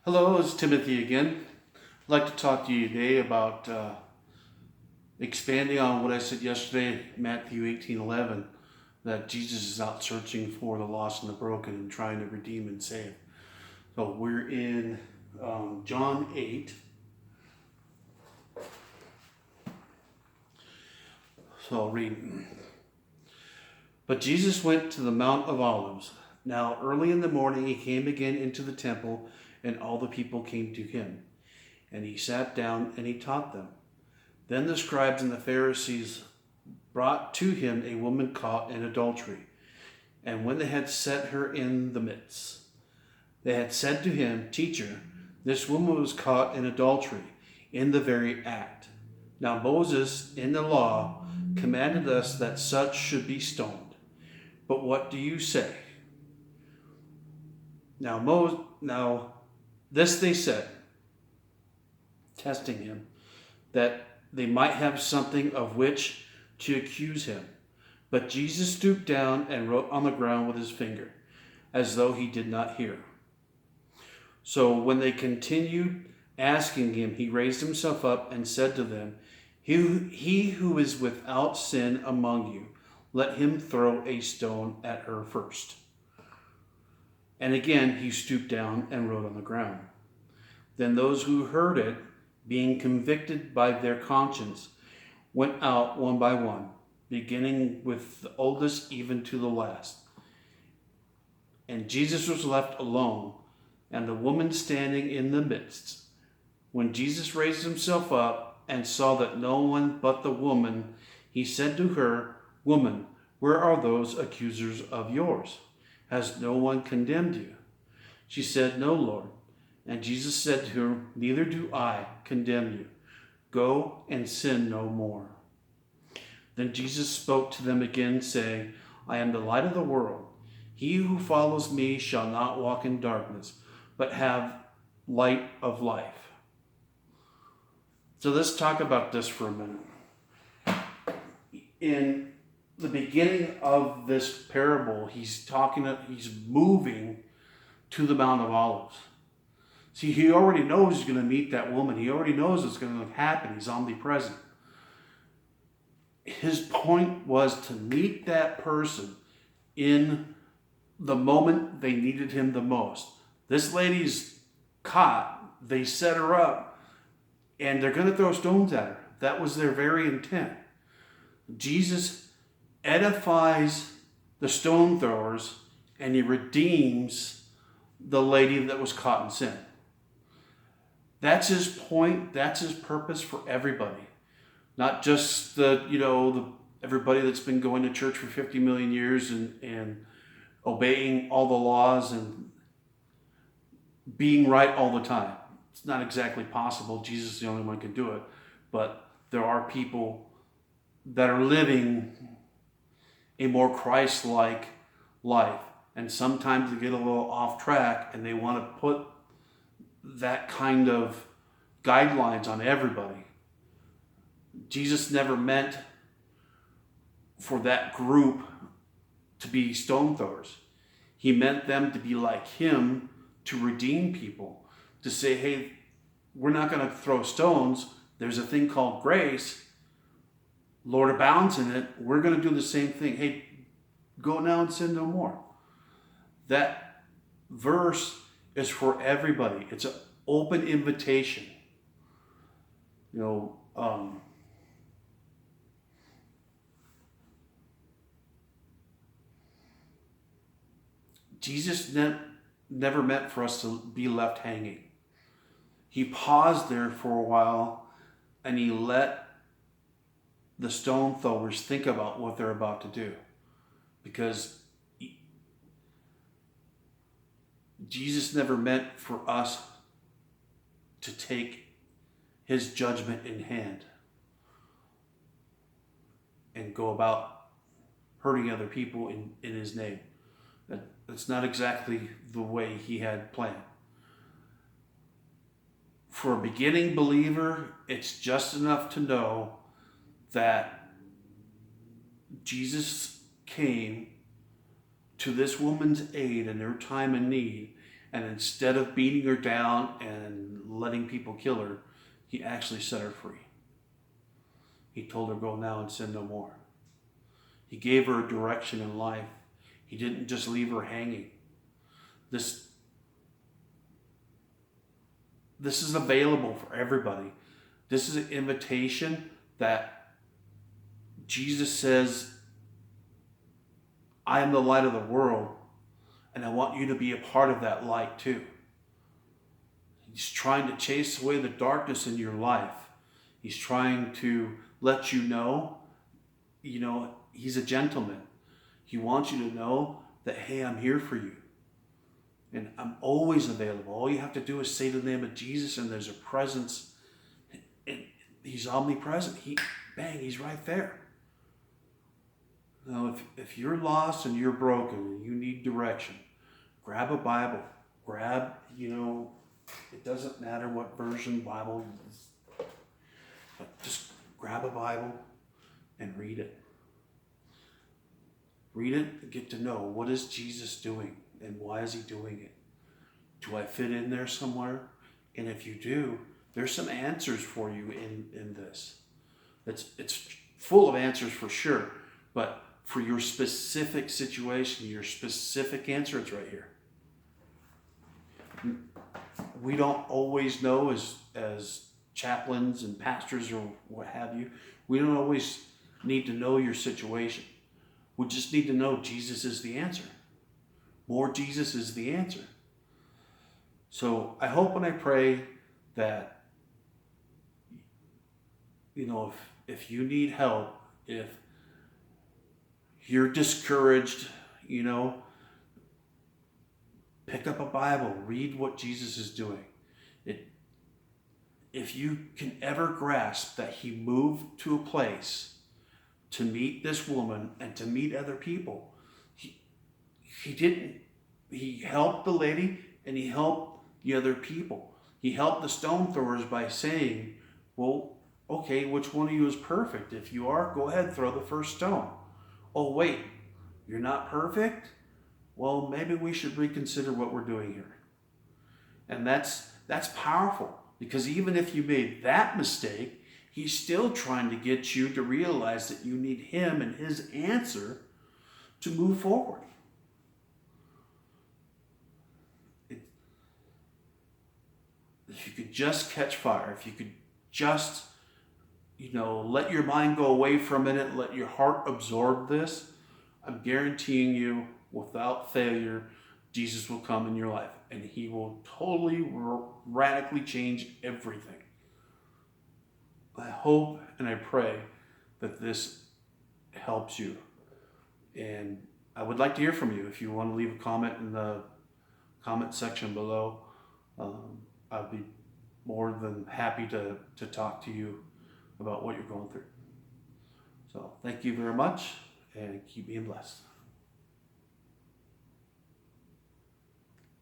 Hello, it's Timothy again. I'd like to talk to you today about expanding on what I said yesterday, Matthew 18:11, that Jesus is out searching for the lost and the broken and trying to redeem and save. So we're in John 8. So I'll read. But Jesus went to the Mount of Olives. Now early in the morning he came again into the temple, and all the people came to him. And he sat down and he taught them. Then the scribes and the Pharisees brought to him a woman caught in adultery. And when they had set her in the midst, they had said to him, Teacher, this woman was caught in adultery in the very act. Now Moses in the law commanded us that such should be stoned. But what do you say? Now this they said, testing him, that they might have something of which to accuse him. But Jesus stooped down and wrote on the ground with his finger, as though he did not hear. So when they continued asking him, he raised himself up and said to them, He who is without sin among you, let him throw a stone at her first. And again he stooped down and wrote on the ground. Then those who heard it, being convicted by their conscience, went out one by one, beginning with the oldest even to the last. And Jesus was left alone, and the woman standing in the midst. When Jesus raised himself up and saw that no one but the woman, he said to her, Woman, where are those accusers of yours? Has no one condemned you? She said, No, Lord. And Jesus said to her, Neither do I condemn you. Go and sin no more. Then Jesus spoke to them again, saying, I am the light of the world. He who follows me shall not walk in darkness, but have light of life. So let's talk about this for a minute. In the beginning of this parable, he's moving to the Mount of Olives. See, he already knows he's going to meet that woman. He already knows it's going to happen. He's omnipresent. His point was to meet that person in the moment they needed him the most. This lady's caught. They set her up, and they're going to throw stones at her. That was their very intent. Jesus edifies the stone throwers, and he redeems the lady that was caught in sin. That's his point. That's his purpose for everybody. Not just everybody that's been going to church for 50 million years and obeying all the laws and being right all the time. It's not exactly possible. Jesus is the only one who can do it. But there are people that are living a more Christ-like life. And sometimes they get a little off track and they want to put that kind of guidelines on everybody. Jesus never meant for that group to be stone throwers. He meant them to be like him, to redeem people, to say, hey, we're not going to throw stones. There's a thing called grace. Lord abounds in it. We're going to do the same thing. Hey, go now and sin no more. That verse is for everybody. It's an open invitation. Jesus never meant for us to be left hanging. He paused there for a while and he let the stone throwers think about what they're about to do. Because Jesus never meant for us to take his judgment in hand and go about hurting other people in his name. That's not exactly the way he had planned. For a beginning believer, it's just enough to know that Jesus came to this woman's aid in their time of need, And instead of beating her down and letting people kill her, he actually set her free. He told her, go now and sin no more. He gave her a direction in life. He didn't just leave her hanging. This is available for everybody. This is an invitation that Jesus says, I am the light of the world, and I want you to be a part of that light too. He's trying to chase away the darkness in your life. He's trying to let you know, he's a gentleman. He wants you to know that, hey, I'm here for you. And I'm always available. All you have to do is say the name of Jesus, and there's a presence. And he's omnipresent. He's right there. Now, if you're lost and you're broken and you need direction, grab a Bible. Grab, it doesn't matter what version Bible it is. But just grab a Bible and read it. Read it and get to know, what is Jesus doing and why is he doing it? Do I fit in there somewhere? And if you do, there's some answers for you in this. It's full of answers for sure, but for your specific situation, your specific answer, it's right here. We don't always know as chaplains and pastors or what have you, we don't always need to know your situation. We just need to know Jesus is the answer. More Jesus is the answer. So I hope and I pray that, if you need help, if you're discouraged, pick up a Bible, read what Jesus is doing. If you can ever grasp that he moved to a place to meet this woman and to meet other people, he helped the lady and he helped the other people. He helped the stone throwers by saying, well, okay, which one of you is perfect? If you are, go ahead, throw the first stone. Oh, wait, you're not perfect? Well, maybe we should reconsider what we're doing here. And that's powerful, because even if you made that mistake, he's still trying to get you to realize that you need him and his answer to move forward. If you could just catch fire, if you could just, let your mind go away for a minute, let your heart absorb this, I'm guaranteeing you, without failure, Jesus will come in your life and he will totally, radically change everything. I hope and I pray that this helps you. And I would like to hear from you. If you want to leave a comment in the comment section below, I'd be more than happy to talk to you about what you're going through. So thank you very much, and keep being blessed.